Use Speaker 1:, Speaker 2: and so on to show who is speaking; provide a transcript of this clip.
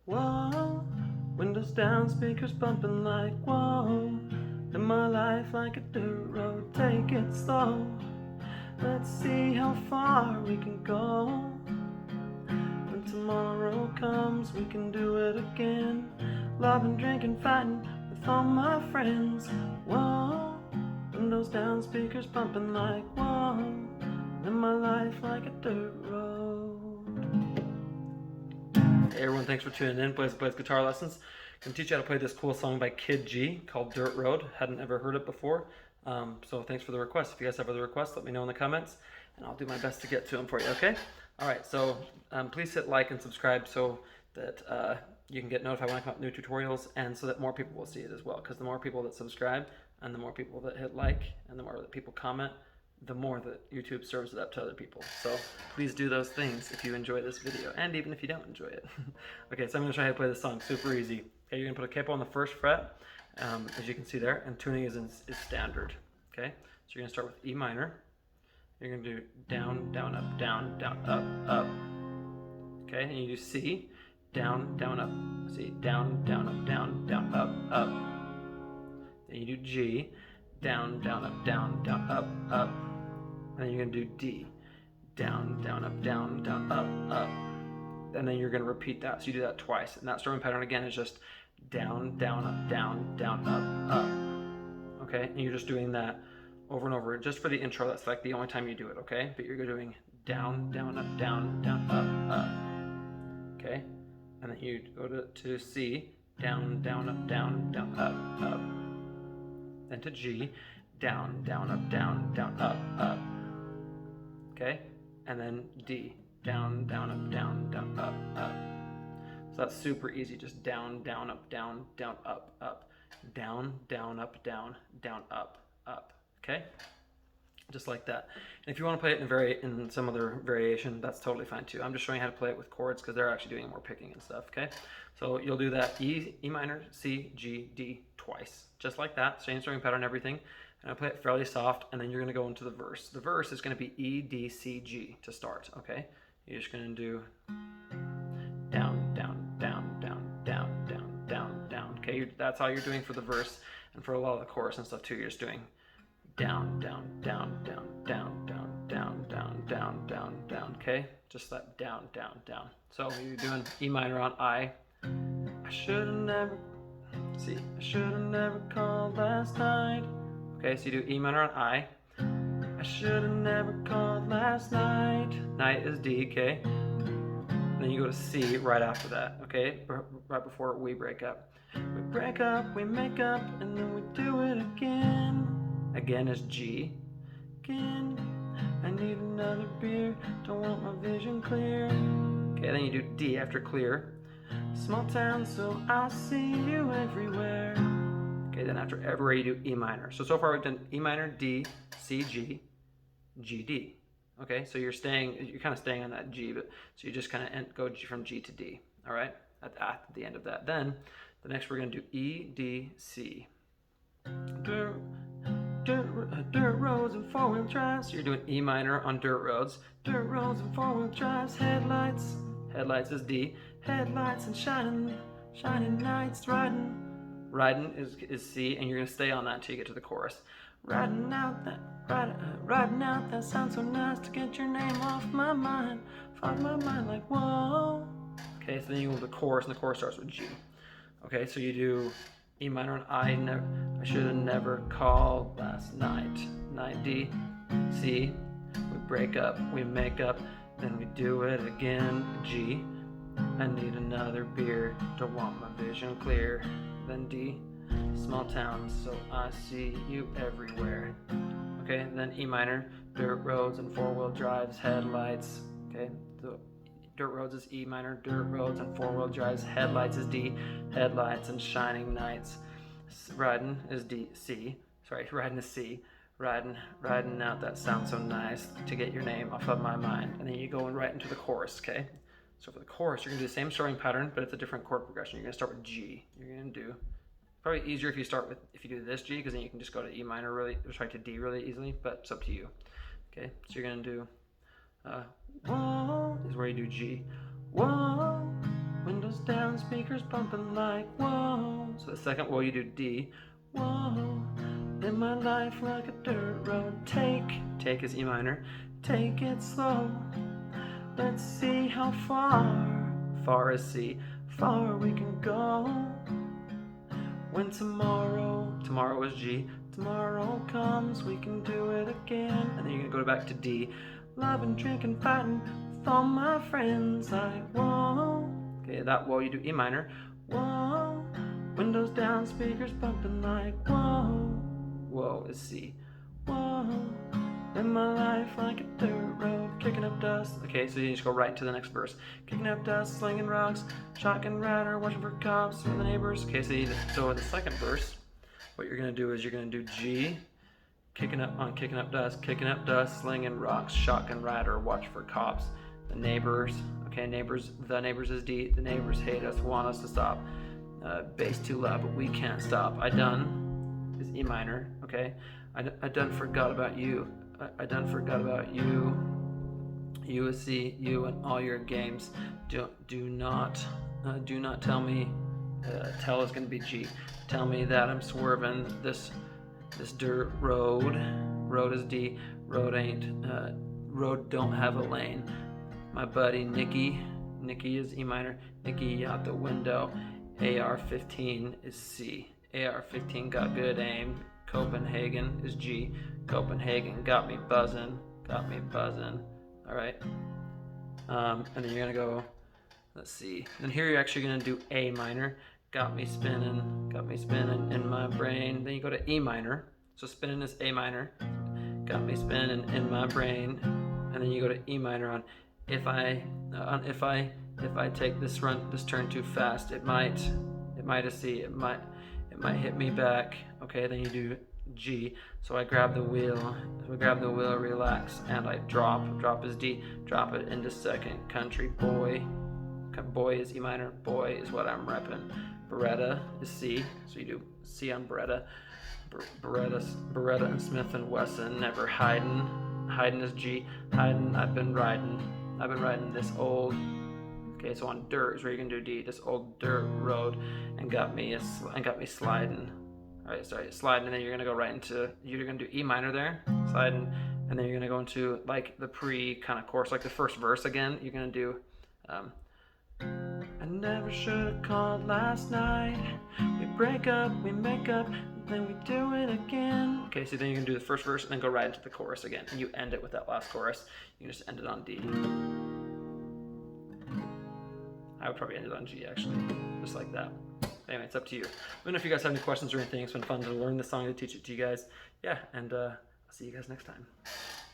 Speaker 1: Whoa, windows down, speakers bumping like whoa. In my life like a dirt road, take it slow. Let's see how far we can go. When tomorrow comes, we can do it again. Loving, drinking, fighting with all my friends. Whoa, windows down, speakers bumping like whoa. In my life like a dirt road. Hey everyone, thanks for tuning in. Blaze Guitar Lessons. I'm going to teach you how to play this cool song by Kid G called Dirt Road. Hadn't ever heard it before. So thanks for the request. If you guys have other requests, let me know in the comments and I'll do my best to get to them for you, okay? Alright, so please hit like and subscribe so that you can get notified when I come up with new tutorials and so that more people will see it as well. Because the more people that subscribe and the more people that hit like and the more that people comment, the more that YouTube serves it up to other people. So please do those things if you enjoy this video, and even if you don't enjoy it. Okay, so I'm going to show you how to play this song. Super easy. Okay, you're going to put a capo on the first fret, as you can see there, and tuning is standard. Okay, so you're going to start with E minor. You're going to do down, down, up, down, down, up, up. Okay, and you do C, down, down, up. C, down, down, up, down, down, up, up. Then you do G, down, down, up, down, down, up, up. And then you're going to do D, down, down, up, down, down, up, up. And then you're going to repeat that. So you do that twice. And that strumming pattern again is just down, down, up, down, down, up, up. Okay? And you're just doing that over and over. Just for the intro, that's like the only time you do it, okay? But you're doing down, down, up, down, down, up, up. Okay? And then you go to C, down, down, up, down, down, up, up. Then to G, down, down, up, down, down, up, up. Okay? And then D, down, down, up, down, down, up, up. So that's super easy. Just down, down, up, down, down, up, up. Down, down, up, down, down, up, up. Okay? Just like that. And if you want to play it in some other variation, that's totally fine too. I'm just showing you how to play it with chords because they're actually doing more picking and stuff, okay? So you'll do that E minor, C, G, D twice. Just like that, same strumming pattern, everything. And I'll play it fairly soft, and then you're going to go into the verse. The verse is going to be E, D, C, G to start, okay? You're just going to do down, down, down, down, down, down, down, down, okay? That's all you're doing for the verse, and for a lot of the chorus and stuff too, you're just doing down, down, down, down, down, down, down, down, down, down, down, okay? Just that down, down, down. So you're doing E minor on I. I should have never, see, I should have never called last night. Okay, so you do E minor on I. I should have never called last night. Night is D, okay? And then you go to C right after that, okay? Right before we break up. We break up, we make up, and then we do it again. Again is G. Again, I need another beer, don't want my vision clear. Okay, then you do D after clear. Small town, so I see you everywhere. Okay, then after everywhere you do E minor. So far we've done E minor, D, C, G, G, D. Okay, so you're kind of staying on that G, but so you just kind of go from G to D. All right, at the end of that. Then the next we're gonna do E, D, C. Dirt roads and four-wheel drives. So you're doing E minor on dirt roads. Dirt roads and four-wheel drives. Headlights. Headlights is D. Headlights and shining nights. Riding is C, and you're gonna stay on that until you get to the chorus. Riding out that sounds so nice to get your name off my mind. Off my mind like whoa. Okay, so then you go to the chorus, and the chorus starts with G. Okay, so you do E minor on I should have never called last night. Night D, C. We break up, we make up, then we do it again. G. I need another beer, don't want my vision clear. Then D, small town, so I see you everywhere. Okay, then E minor, dirt roads and four-wheel drives, headlights. Okay, so dirt roads is E minor, dirt roads and four-wheel drives, headlights is D, headlights and shining nights. Riding is C, riding out that sounds so nice to get your name off of my mind. And then you go right into the chorus, okay? So for the chorus, you're gonna do the same strumming pattern, but it's a different chord progression. You're gonna start with G. You're gonna do, probably easier if you do this G, because then you can just go to E minor to D really easily, but it's up to you. Okay, so you're gonna do, whoa is where you do G. Whoa, Windows down, speakers pumping like whoa. So the second whoa you do D. Whoa, in my life like a dirt road. Take is E minor. Take it slow. Let's see how far is C, far we can go. When tomorrow is G, tomorrow comes, we can do it again. And then you're gonna go back to D. Loving, drinking, fighting with all my friends, like whoa. Okay, that whoa you do E minor. Whoa, windows down, speakers bumping like whoa. Whoa is C. Whoa, in my life like a dirt road, kicking up dust. Okay, so you just go right into the next verse. Kicking up dust, slinging rocks, shotgun rider, watching for cops from the neighbors. Okay, so in the second verse, what you're gonna do is you're gonna do G, kicking up dust, slinging rocks, shotgun rider, watch for cops, the neighbors. Okay, the neighbors is D. The neighbors hate us, want us to stop. Bass too loud, but we can't stop. I done is E minor. Okay, I done forgot about you. I done forgot about you. You is C. You and all your games. Do not tell me. Tell is gonna be G. Tell me that I'm swerving this dirt road. Road is D. Road don't have a lane. My buddy Nicky is E minor. Nicky out the window. AR-15 is C. AR-15 got good aim. Copenhagen is G. Copenhagen got me buzzing. All right. And then you're gonna go. Let's see. And here you're actually gonna do A minor. Got me spinning in my brain. Then you go to E minor. So spinning is A minor. Got me spinning in my brain. And then you go to E minor on if I take this turn too fast, it might hit me back. Okay, then you do G. So I grab the wheel, relax, and I drop is D, drop it into second. Country boy is E minor, boy is what I'm repping. Beretta is C, so you do C on Beretta. Beretta and Smith and Wesson, never hiding is G. Hiding, I've been riding this old. Okay, so on dirt is where you can do D. This old dirt road, and got me sliding. All right, sliding, and then you're gonna go right into. You're gonna do E minor there, sliding, and then you're gonna go into like the pre kind of chorus, like the first verse again. You're gonna do. I never should have called last night. We break up, we make up, then we do it again. Okay, so then you can do the first verse and then go right into the chorus again, and you end it with that last chorus. You can just end it on D. I would probably end it on G actually, just like that. Anyway, it's up to you. Let me know if you guys have any questions or anything. It's been fun to learn this song, to teach it to you guys. Yeah, and I'll see you guys next time.